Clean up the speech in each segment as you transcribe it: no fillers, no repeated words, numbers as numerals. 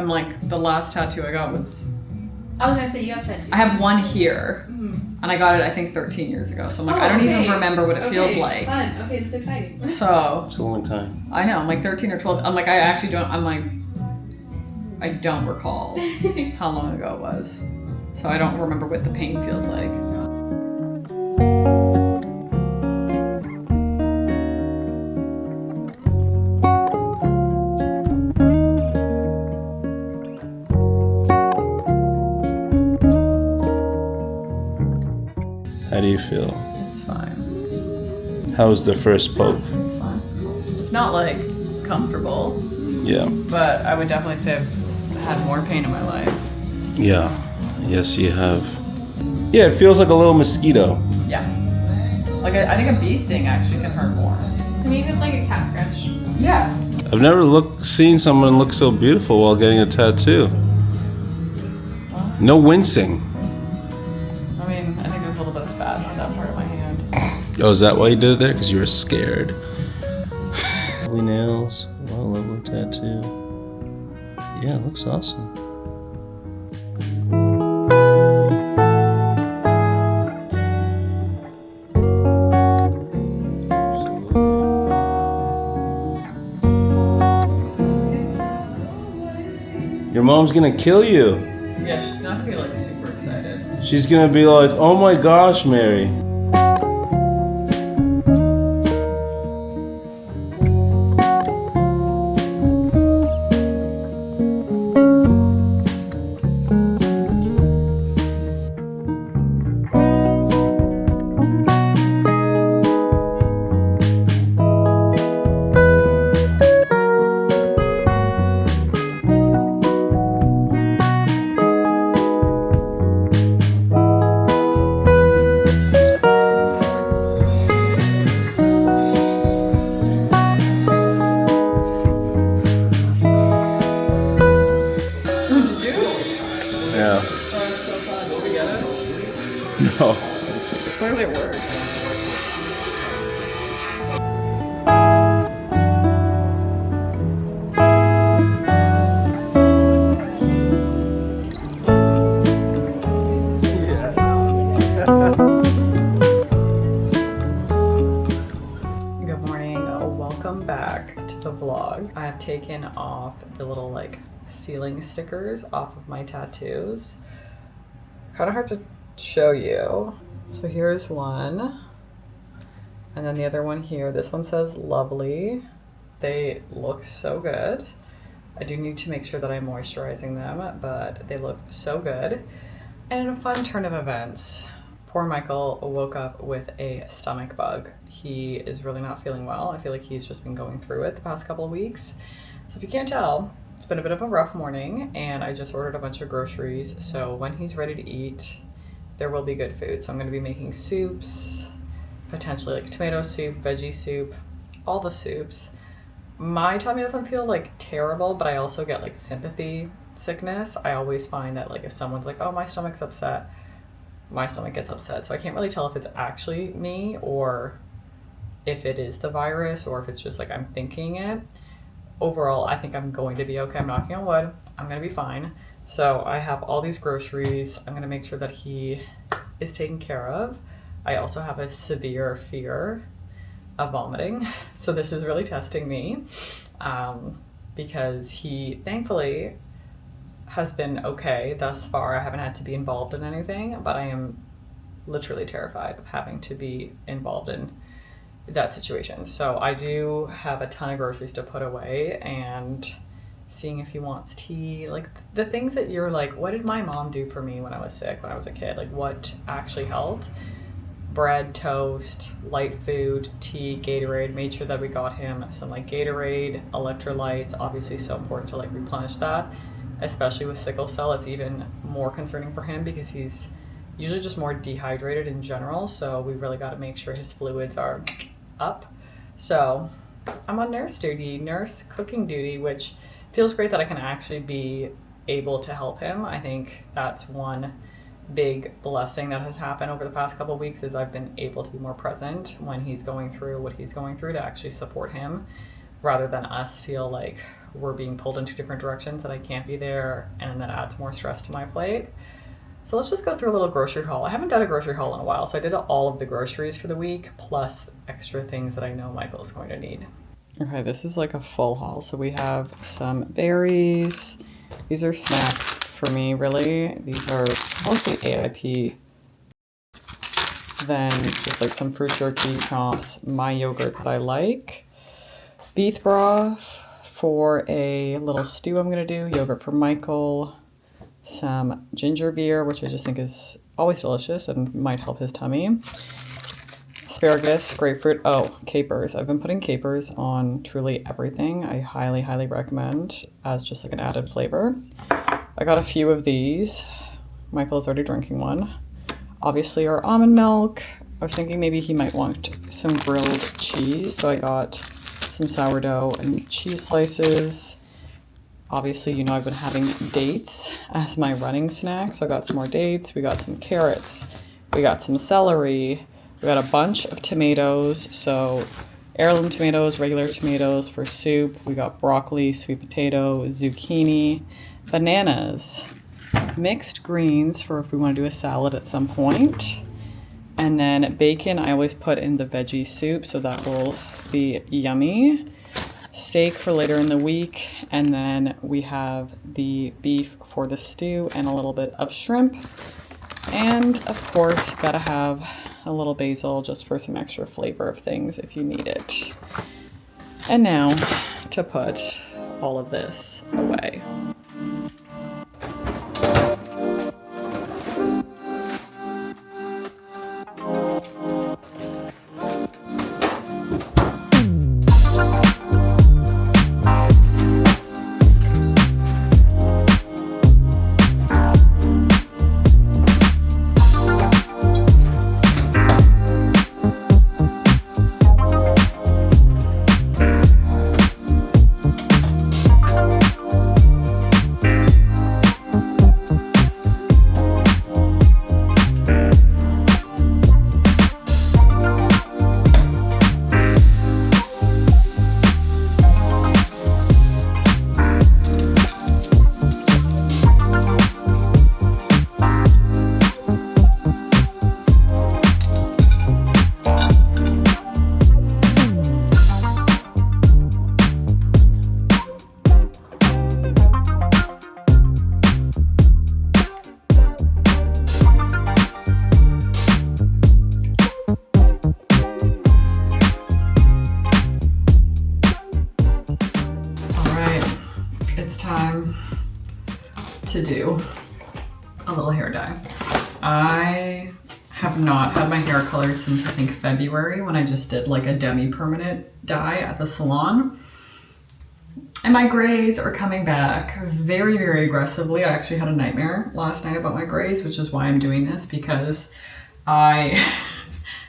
I'm like, the last tattoo I got was... I was gonna say you have tattoos. I have one here, and I got it I think 13 years ago. So I'm like, I don't even remember what it feels like. Fun. Okay, that's exciting. So it's a long time. I know. I'm like 13 or 12. I'm like, I actually don't. I'm like, I don't recall how long ago it was. So I don't remember what the pain feels like. How do you feel? It's fine. How was the first poke? It's fine. It's not like comfortable. Yeah. But I would definitely say I've had more pain in my life. Yeah. Yes, you have. Yeah, it feels like a little mosquito. Yeah. Like I think a bee sting actually can hurt more. To me, it's like a cat scratch. Yeah. I've never seen someone look so beautiful while getting a tattoo. No wincing. I mean, I think there's a little bit of fat on that part of my hand. Oh, is that why you did it there? Because you were scared. Lovely nails. Wow, lovely tattoo. Yeah, it looks awesome. Your mom's gonna kill you. Yeah, she's not gonna be like super excited. She's gonna be like, oh my gosh, Mary. Yeah. Oh, it's so fun. Did we get it? No. Clearly it worked. Good morning. Welcome back to the vlog. I have taken off the little like ceiling stickers off of my tattoos. Kind of hard to show you. So here's one. And then the other one here. This one says lovely. They look so good. I do need to make sure that I'm moisturizing them, but they look so good. And in a fun turn of events, poor Michael woke up with a stomach bug. He is really not feeling well. I feel like he's just been going through it the past couple of weeks. So if you can't tell, it's been a bit of a rough morning, and I just ordered a bunch of groceries. So when he's ready to eat, there will be good food. So I'm gonna be making soups, potentially like tomato soup, veggie soup, all the soups. My tummy doesn't feel like terrible, but I also get like sympathy sickness. I always find that like if someone's like, oh, my stomach's upset, my stomach gets upset. So I can't really tell if it's actually me or if it is the virus or if it's just like I'm thinking it. Overall, I think I'm going to be okay. I'm knocking on wood. I'm going to be fine. So I have all these groceries. I'm going to make sure that he is taken care of. I also have a severe fear of vomiting. So this is really testing me because he thankfully has been okay thus far. I haven't had to be involved in anything, but I am literally terrified of having to be involved in that situation. So I do have a ton of groceries to put away and seeing if he wants tea, like the things that you're like, what did my mom do for me when I was sick, when I was a kid? Like what actually helped? Bread, toast, light food, tea, Gatorade. Made sure that we got him some like Gatorade, electrolytes, obviously so important to like replenish that, especially with sickle cell. It's even more concerning for him because he's usually just more dehydrated in general. So we really got to make sure his fluids are up. So I'm on nurse cooking duty, which feels great that I can actually be able to help him. I think that's one big blessing that has happened over the past couple of weeks is I've been able to be more present when he's going through what he's going through to actually support him rather than us feel like we're being pulled into different directions, that I can't be there, and that adds more stress to my plate. So let's just go through a little grocery haul. I haven't done a grocery haul in a while, so I did all of the groceries for the week, plus extra things that I know Michael is going to need. Okay, this is like a full haul. So we have some berries. These are snacks for me, really. These are mostly AIP. Then just like some fruit jerky, chops, my yogurt that I like. Beef broth for a little stew I'm gonna do. Yogurt for Michael. Some ginger beer, which I just think is always delicious and might help his tummy. Asparagus, grapefruit, capers. I've been putting capers on truly everything. I highly, highly recommend as just like an added flavor. I got a few of these. Michael is already drinking one. Obviously our almond milk. I was thinking maybe he might want some grilled cheese, so I got some sourdough and cheese slices. Obviously, you know I've been having dates as my running snack, so I got some more dates. We got some carrots. We got some celery. We got a bunch of tomatoes, so heirloom tomatoes, regular tomatoes for soup. We got broccoli, sweet potato, zucchini, bananas, mixed greens for if we want to do a salad at some point. And then bacon I always put in the veggie soup, so that will be yummy. Steak for later in the week, and then we have the beef for the stew and a little bit of shrimp. And of course, gotta have a little basil just for some extra flavor of things if you need it. And now to put all of this away. Time to do a little hair dye. I have not had my hair colored since I think February, when I just did like a demi-permanent dye at the salon. And my grays are coming back very, very aggressively. I actually had a nightmare last night about my grays, which is why I'm doing this, because I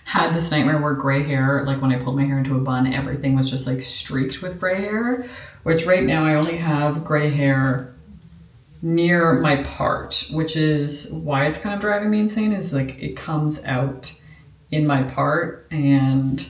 had this nightmare where gray hair, like when I pulled my hair into a bun, everything was just like streaked with gray hair, which right now I only have gray hair near my part, which is why it's kind of driving me insane, is like it comes out in my part and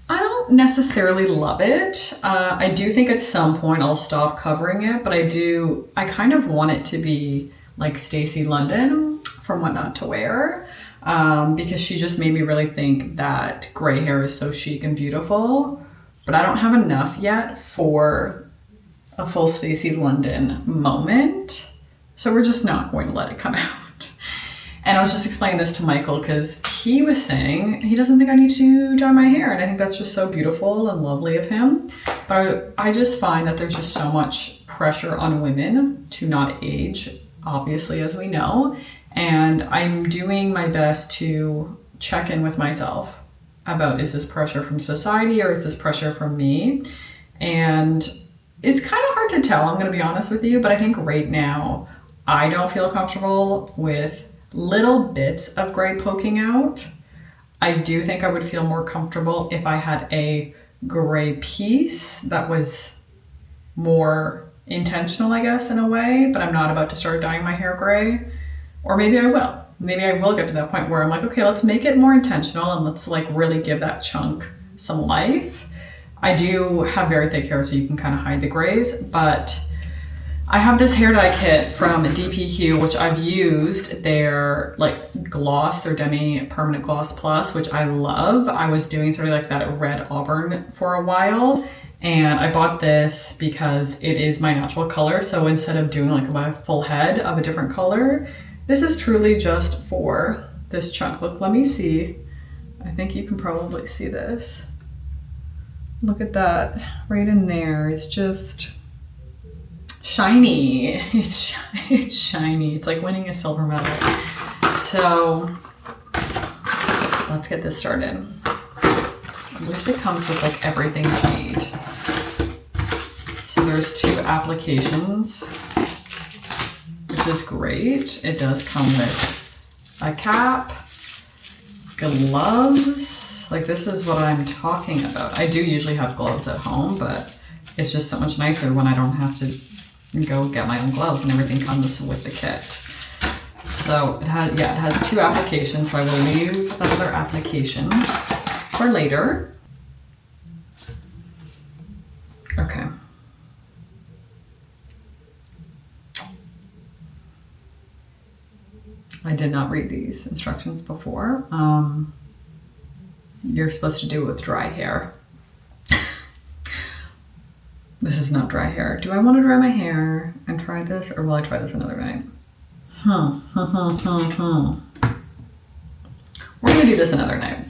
I don't necessarily love it. I do think at some point I'll stop covering it, but I kind of want it to be like Stacey London from What Not to Wear, because she just made me really think that gray hair is so chic and beautiful, but I don't have enough yet for a full Stacey London moment. So we're just not going to let it come out. And I was just explaining this to Michael because he was saying he doesn't think I need to dye my hair. And I think that's just so beautiful and lovely of him. But I just find that there's just so much pressure on women to not age, obviously, as we know. And I'm doing my best to check in with myself about, is this pressure from society or is this pressure from me? And it's kind of hard to tell, I'm going to be honest with you, but I think right now I don't feel comfortable with little bits of gray poking out. I do think I would feel more comfortable if I had a gray piece that was more intentional, I guess, in a way, but I'm not about to start dyeing my hair gray. Or maybe I will. Maybe I will get to that point where I'm like, okay, let's make it more intentional and let's like really give that chunk some life. I do have very thick hair, so you can kind of hide the grays, but I have this hair dye kit from DPQ, which I've used their like gloss, their Demi Permanent Gloss Plus, which I love. I was doing sort of like that red auburn for a while, and I bought this because it is my natural color. So instead of doing like my full head of a different color, this is truly just for this chunk. Look, let me see. I think you can probably see this. Look at that right in there. It's just shiny. It's shiny. It's like winning a silver medal. So let's get this started. At least it comes with like everything you need. So there's 2 applications, which is great. It does come with a cap, gloves. Like, this is what I'm talking about. I do usually have gloves at home, but it's just so much nicer when I don't have to go get my own gloves, and everything comes with the kit. So it has 2 applications, so I will leave that other application for later. Okay. I did not read these instructions before. You're supposed to do it with dry hair. This is not dry hair. Do I want to dry my hair and try this, or will I try this another night? We're gonna do this another night.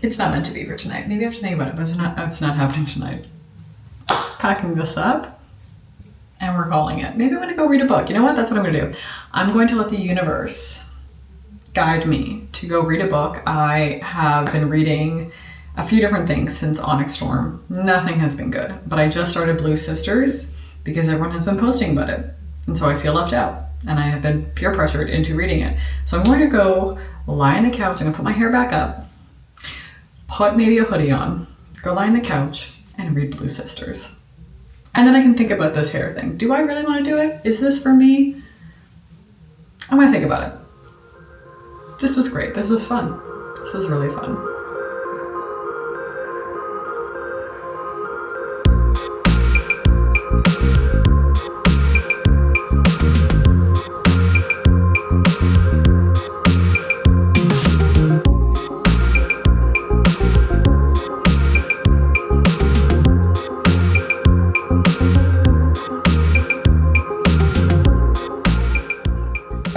It's not meant to be for tonight. Maybe I have to think about it, but it's not happening tonight. Packing this up, and we're calling it. Maybe I'm gonna go read a book. You know what? That's what I'm gonna do. I'm going to let the universe guide me to go read a book. I have been reading a few different things since Onyx Storm. Nothing has been good, but I just started Blue Sisters because everyone has been posting about it. And so I feel left out, and I have been peer pressured into reading it. So I'm going to go lie on the couch. I'm gonna put my hair back up, put maybe a hoodie on, go lie on the couch and read Blue Sisters. And then I can think about this hair thing. Do I really want to do it? Is this for me? I'm gonna think about it. This was great. This was fun. This was really fun.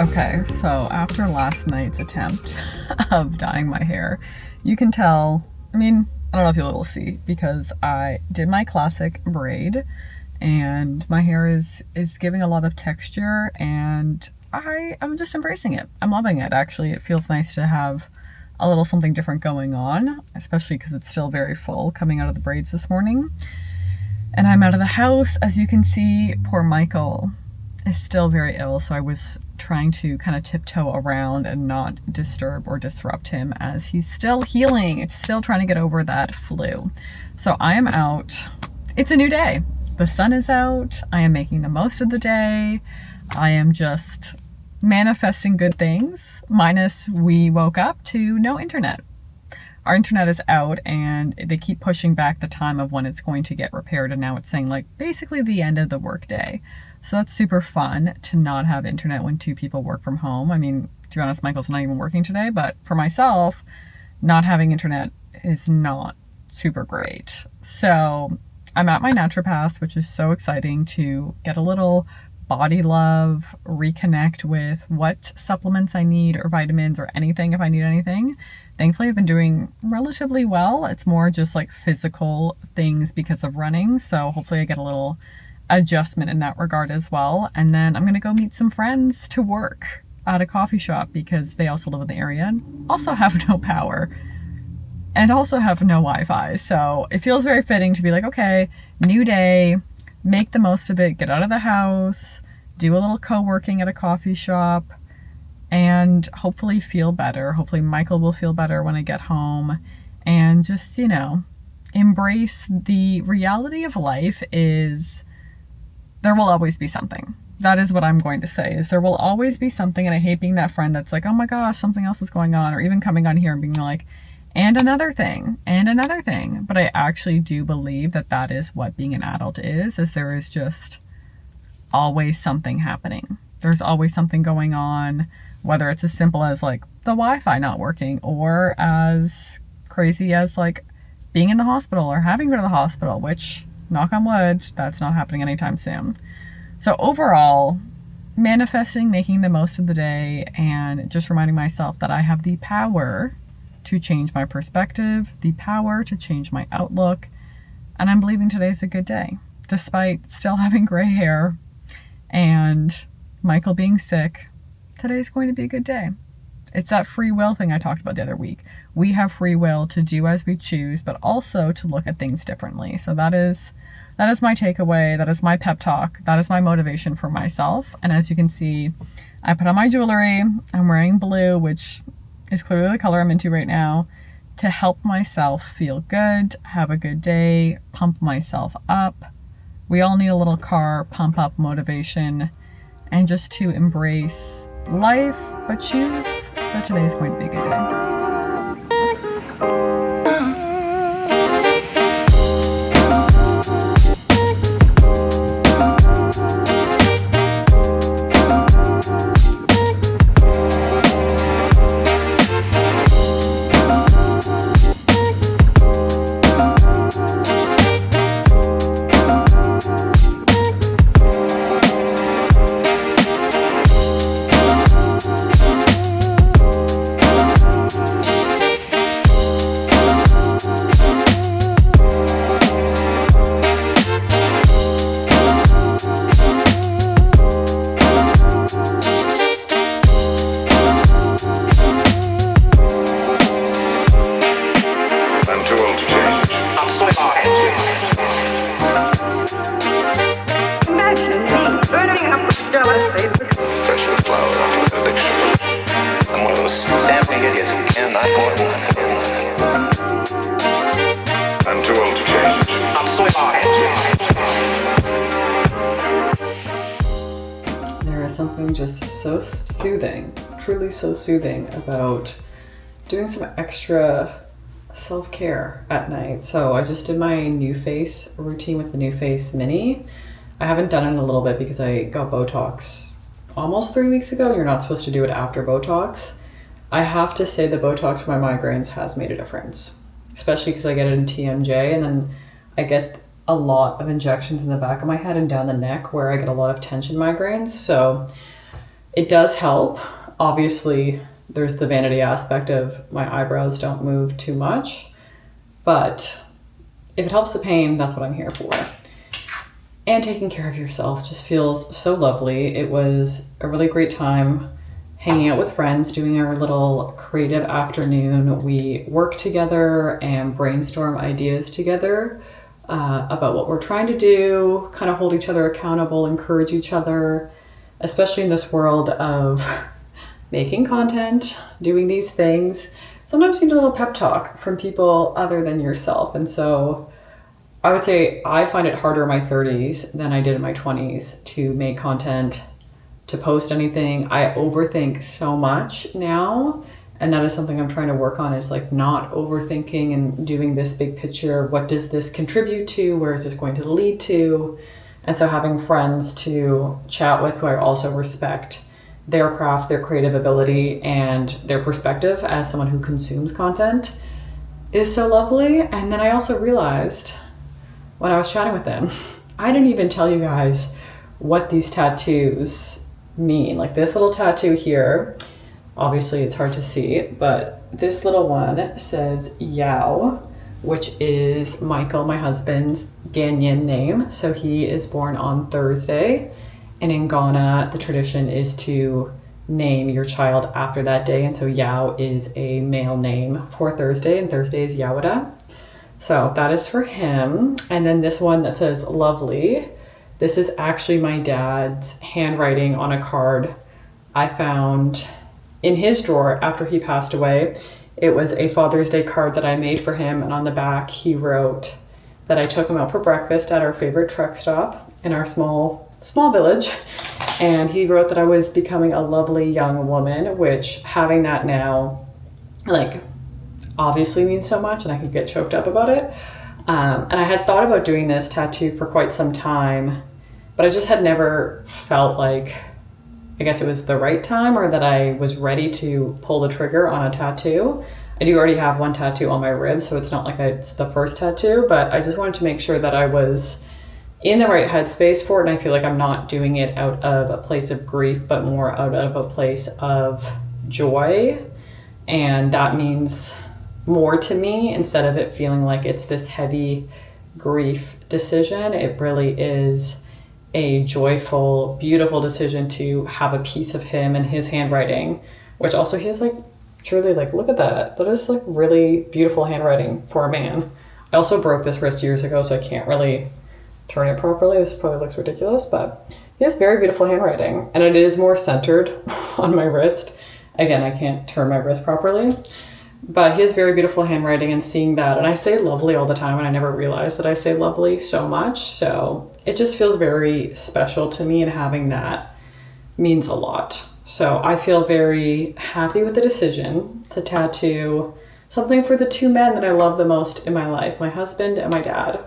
Okay, so after last night's attempt of dyeing my hair, you can tell, I mean, I don't know if you'll see, because I did my classic braid and my hair is giving a lot of texture, and I'm just embracing it. I'm loving it. Actually, it feels nice to have a little something different going on, especially because it's still very full coming out of the braids this morning. And I'm out of the house. As you can see, poor Michael is still very ill, so I was trying to kind of tiptoe around and not disturb or disrupt him as he's still healing. It's still trying to get over that flu. So I am out. It's a new day. The sun is out. I am making the most of the day. I am just manifesting good things, minus we woke up to no internet. Our internet is out, and they keep pushing back the time of when it's going to get repaired, and now it's saying like basically the end of the workday. So that's super fun to not have internet when 2 people work from home. I mean, to be honest, Michael's not even working today, but for myself, not having internet is not super great. So I'm at my naturopath, which is so exciting to get a little body love, reconnect with what supplements I need or vitamins or anything if I need anything. Thankfully, I've been doing relatively well. It's more just like physical things because of running. So hopefully I get a little adjustment in that regard as well. And then I'm going to go meet some friends to work at a coffee shop because they also live in the area and also have no power and also have no Wi-Fi. So it feels very fitting to be like, okay, new day, make the most of it, get out of the house, do a little co-working at a coffee shop, and hopefully feel better. Hopefully Michael will feel better when I get home, and just, you know, embrace the reality of life is there will always be something. That is what I'm going to say, is there will always be something. And I hate being that friend that's like, oh my gosh, something else is going on, or even coming on here and being like, and another thing, and another thing. But I actually do believe that that is what being an adult is there is just always something happening. There's always something going on, whether it's as simple as like the Wi-Fi not working, or as crazy as like being in the hospital or having to go to the hospital, which, knock on wood, that's not happening anytime soon. So overall, manifesting, making the most of the day, and just reminding myself that I have the power to change my perspective, the power to change my outlook, and I'm believing today's a good day, despite still having gray hair and Michael being sick. Today's going to be a good day. It's that free will thing I talked about the other week. We have free will to do as we choose, but also to look at things differently. So that is my takeaway. That is my pep talk. That is my motivation for myself. And as you can see, I put on my jewelry. I'm wearing blue, which is clearly the color I'm into right now, to help myself feel good, have a good day, pump myself up. We all need a little car pump up motivation, and just to embrace life, but choose that today is going to be a good day. There is something just so soothing, truly so soothing about doing some extra self-care at night. So I just did my New Face routine with the New Face Mini. I haven't done it in a little bit because I got Botox almost 3 weeks ago. You're not supposed to do it after Botox. I have to say the Botox for my migraines has made a difference, especially because I get it in TMJ, and then I get a lot of injections in the back of my head and down the neck where I get a lot of tension migraines. So it does help. Obviously, there's the vanity aspect of my eyebrows don't move too much, but if it helps the pain, that's what I'm here for. And taking care of yourself just feels so lovely. It was a really great time hanging out with friends, doing our little creative afternoon. We work together and brainstorm ideas together about what we're trying to do, kind of hold each other accountable, encourage each other, especially in this world of making content, doing these things. Sometimes you need a little pep talk from people other than yourself. And so I would say I find it harder in my 30s than I did in my 20s to make content, to post anything. I overthink so much now, and that is something I'm trying to work on, is like not overthinking and doing this big picture. What does this contribute to? Where is this going to lead to? And so having friends to chat with who I also respect their craft, their creative ability, and their perspective as someone who consumes content is so lovely. And then I also realized when I was chatting with them, I didn't even tell you guys what these tattoos mean. Like this little tattoo here, obviously it's hard to see, but this little one says Yao, which is Michael, my husband's Ghanaian name. So he is born on Thursday. And in Ghana, the tradition is to name your child after that day. And so Yao is a male name for Thursday, and Thursday is Yawada. So that is for him. And then this one that says lovely, this is actually my dad's handwriting on a card I found in his drawer after he passed away. It was a Father's Day card that I made for him, and on the back he wrote that I took him out for breakfast at our favorite truck stop in our small village, and he wrote that I was becoming a lovely young woman, which, having that now, like, obviously means so much and I could get choked up about it. And I had thought about doing this tattoo for quite some time, but I just had never felt like, I guess it was the right time or that I was ready to pull the trigger on a tattoo. I do already have one tattoo on my rib, so it's not like it's the first tattoo, but I just wanted to make sure that I was in the right headspace for it. And I feel like I'm not doing it out of a place of grief, but more out of a place of joy. And that means more to me instead of it feeling like it's this heavy grief decision. It really is a joyful, beautiful decision to have a piece of him and his handwriting, which also he has like, truly like, look at that. That is like really beautiful handwriting for a man. I also broke this wrist years ago, so I can't really turn it properly. This probably looks ridiculous, but he has very beautiful handwriting and it is more centered on my wrist. Again, I can't turn my wrist properly. But he has very beautiful handwriting, and seeing that, and I say lovely all the time and I never realized that I say lovely so much. So it just feels very special to me, and having that means a lot. So I feel very happy with the decision to tattoo something for the two men that I love the most in my life, my husband and my dad.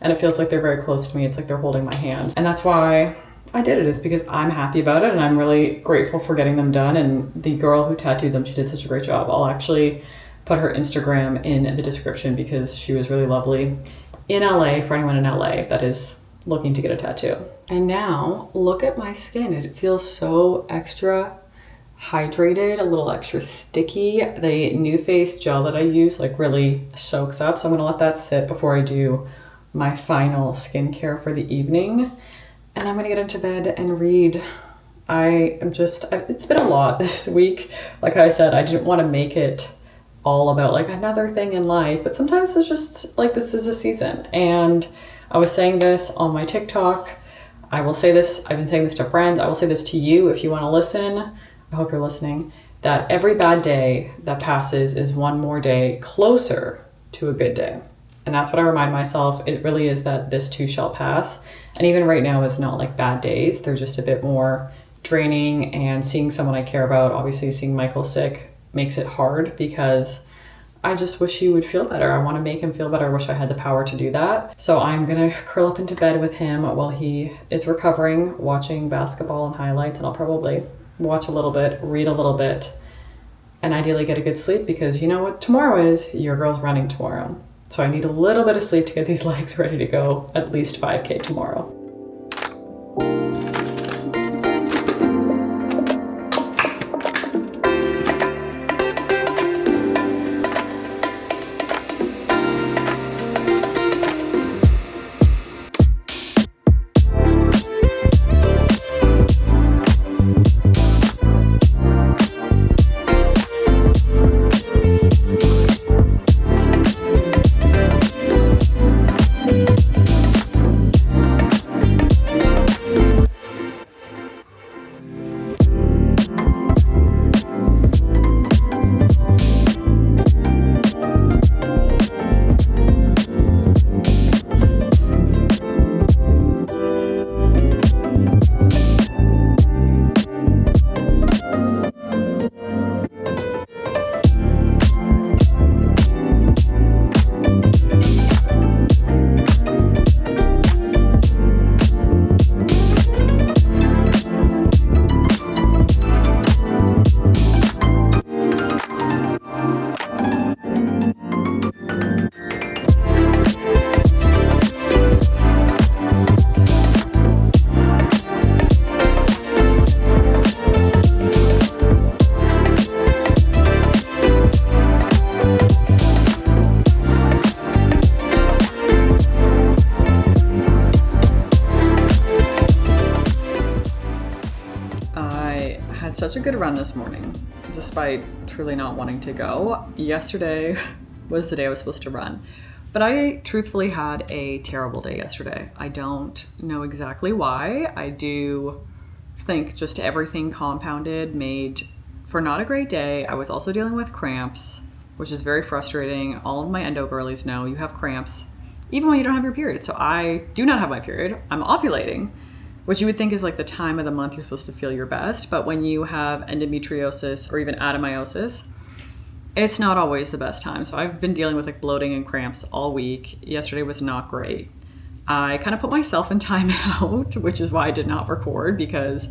And it feels like they're very close to me. It's like they're holding my hand. And that's why I did it, is because I'm happy about it and I'm really grateful for getting them done. And the girl who tattooed them, she did such a great job. I'll actually put her Instagram in the description because she was really lovely in LA, for anyone in LA that is looking to get a tattoo. And now look at my skin. It feels so extra hydrated, a little extra sticky. The New Face gel that I use like really soaks up. So I'm gonna let that sit before I do my final skincare for the evening. And I'm gonna get into bed and read. It's been a lot this week. Like I said, I didn't want to make it all about like another thing in life, but sometimes it's just like, this is a season. And I was saying this on my TikTok. I will say this, I've been saying this to friends. I will say this to you if you want to listen. I hope you're listening. That every bad day that passes is one more day closer to a good day. And that's what I remind myself. It really is that this too shall pass. And even right now, it's not like bad days. They're just a bit more draining, and seeing someone I care about, obviously seeing Michael sick, makes it hard because I just wish he would feel better. I want to make him feel better. I wish I had the power to do that. So I'm going to curl up into bed with him while he is recovering, watching basketball and highlights. And I'll probably watch a little bit, read a little bit, and ideally get a good sleep, because you know what tomorrow is? Your girl's running tomorrow. So I need a little bit of sleep to get these legs ready to go at least 5K tomorrow. Such a good run this morning, despite truly not wanting to go. Yesterday was the day I was supposed to run, but I truthfully had a terrible day yesterday. I don't know exactly why. I do think just everything compounded made for not a great day. I was also dealing with cramps, which is very frustrating. All of my endo girlies know you have cramps even when you don't have your period. So I do not have my period. I'm ovulating, which you would think is like the time of the month you're supposed to feel your best. But when you have endometriosis or even adenomyosis, It's not always the best time. So I've been dealing with like bloating and cramps all week. Yesterday was not great. I kind of put myself in timeout, which is why I did not record, because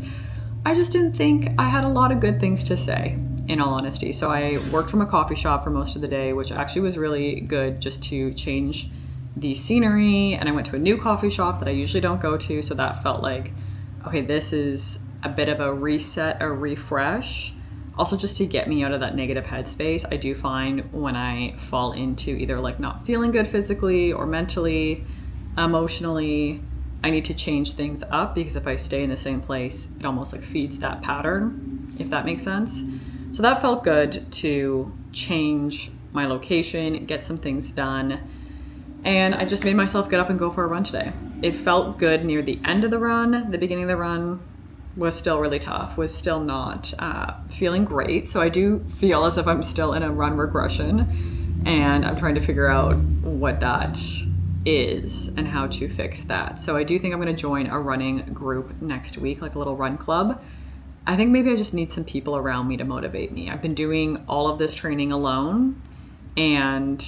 I just didn't think I had a lot of good things to say, in all honesty. So I worked from a coffee shop for most of the day, which actually was really good just to change the scenery. And I went to a new coffee shop that I usually don't go to. So that felt like, okay, this is a bit of a reset, a refresh. Also, just to get me out of that negative headspace. I do find when I fall into either like not feeling good physically or mentally, emotionally, I need to change things up, because if I stay in the same place, it almost like feeds that pattern, if that makes sense. So that felt good to change my location, get some things done. And I just made myself get up and go for a run today. It felt good near the end of the run. The beginning of the run was still really tough, was still not feeling great. So I do feel as if I'm still in a run regression, and I'm trying to figure out what that is and how to fix that. So I do think I'm going to join a running group next week, like a little run club. I think maybe I just need some people around me to motivate me. I've been doing all of this training alone, and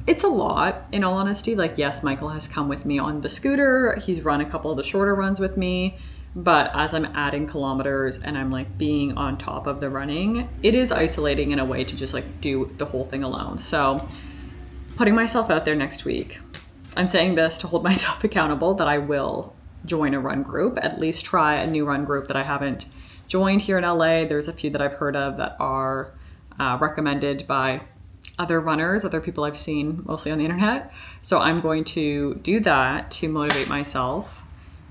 it's a lot, in all honesty. Like, yes, Michael has come with me on the scooter. He's run a couple of the shorter runs with me. But as I'm adding kilometers and I'm like being on top of the running, it is isolating in a way to just like do the whole thing alone. So putting myself out there next week. I'm saying this to hold myself accountable that I will join a run group, at least try a new run group that I haven't joined here in LA. There's a few that I've heard of that are recommended by other runners, other people I've seen mostly on the internet. So I'm going to do that to motivate myself.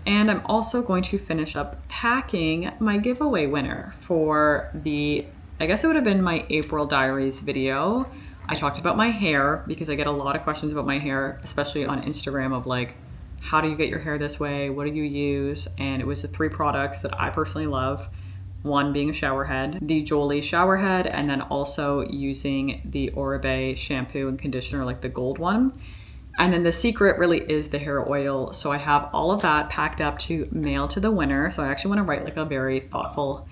And I'm also going to finish up packing my giveaway winner for the, I guess it would have been my April Diaries video. I talked about my hair because I get a lot of questions about my hair, especially on Instagram, of like, how do you get your hair this way? What do you use? And it was the 3 products that I personally love. One being a shower head, the Jolie shower head, and then also using the Oribe shampoo and conditioner, like the gold one. And then the secret really is the hair oil. So I have all of that packed up to mail to the winner. So I actually want to write like a very thoughtful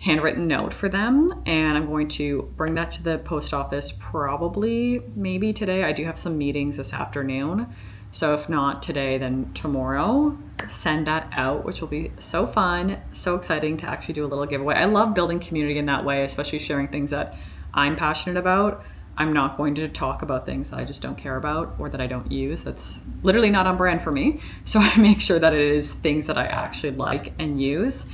handwritten note for them. And I'm going to bring that to the post office probably maybe today. I do have some meetings this afternoon. So if not today, then tomorrow, send that out, which will be so fun, so exciting to actually do a little giveaway. I love building community in that way, especially sharing things that I'm passionate about. I'm not going to talk about things that I just don't care about or that I don't use. That's literally not on brand for me. So I make sure that it is things that I actually like and use.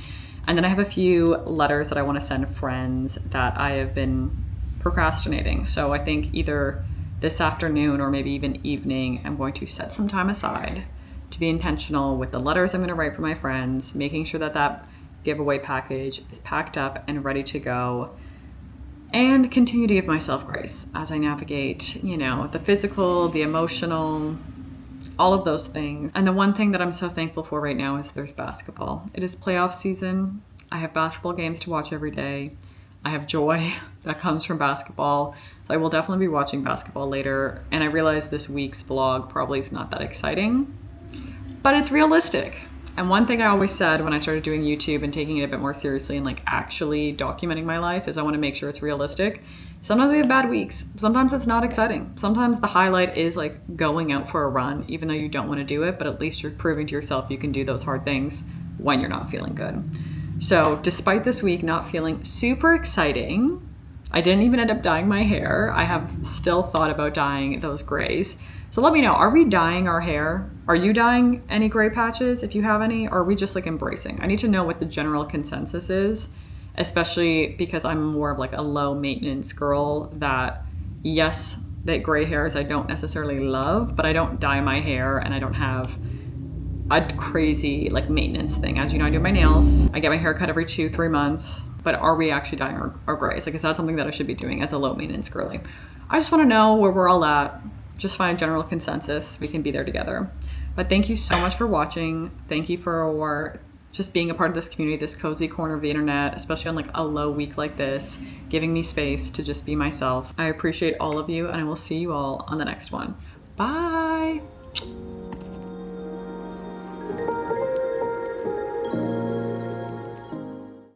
And then I have a few letters that I want to send friends that I have been procrastinating. So I think either this afternoon or maybe even evening, I'm going to set some time aside to be intentional with the letters I'm going to write for my friends, making sure that that giveaway package is packed up and ready to go. And continue to give myself grace as I navigate, the physical, the emotional, all of those things. And the one thing that I'm so thankful for right now is there's basketball. It is playoff season. I have basketball games to watch every day. I have joy that comes from basketball. So I will definitely be watching basketball later. And I realize this week's vlog probably is not that exciting, but it's realistic. And one thing I always said when I started doing YouTube and taking it a bit more seriously and like actually documenting my life is I want to make sure it's realistic. Sometimes we have bad weeks. Sometimes it's not exciting. Sometimes the highlight is like going out for a run, even though you don't want to do it, but at least you're proving to yourself you can do those hard things when you're not feeling good. So despite this week not feeling super exciting, I didn't even end up dyeing my hair. I have still thought about dyeing those grays. So let me know, are we dyeing our hair? Are you dyeing any gray patches if you have any? Or are we just like embracing? I need to know what the general consensus is, especially because I'm more of like a low maintenance girl that, yes, that gray hairs I don't necessarily love, but I don't dye my hair and I don't have a crazy like maintenance thing. As you know, I do my nails. I get my hair cut every 2-3 months, but are we actually dyeing our grays? Like, is that something that I should be doing as a low maintenance girly? I just want to know where we're all at. Just find a general consensus. We can be there together. But thank you so much for watching. Thank you for just being a part of this community, this cozy corner of the internet, especially on like a low week like this, giving me space to just be myself. I appreciate all of you, and I will see you all on the next one. Bye.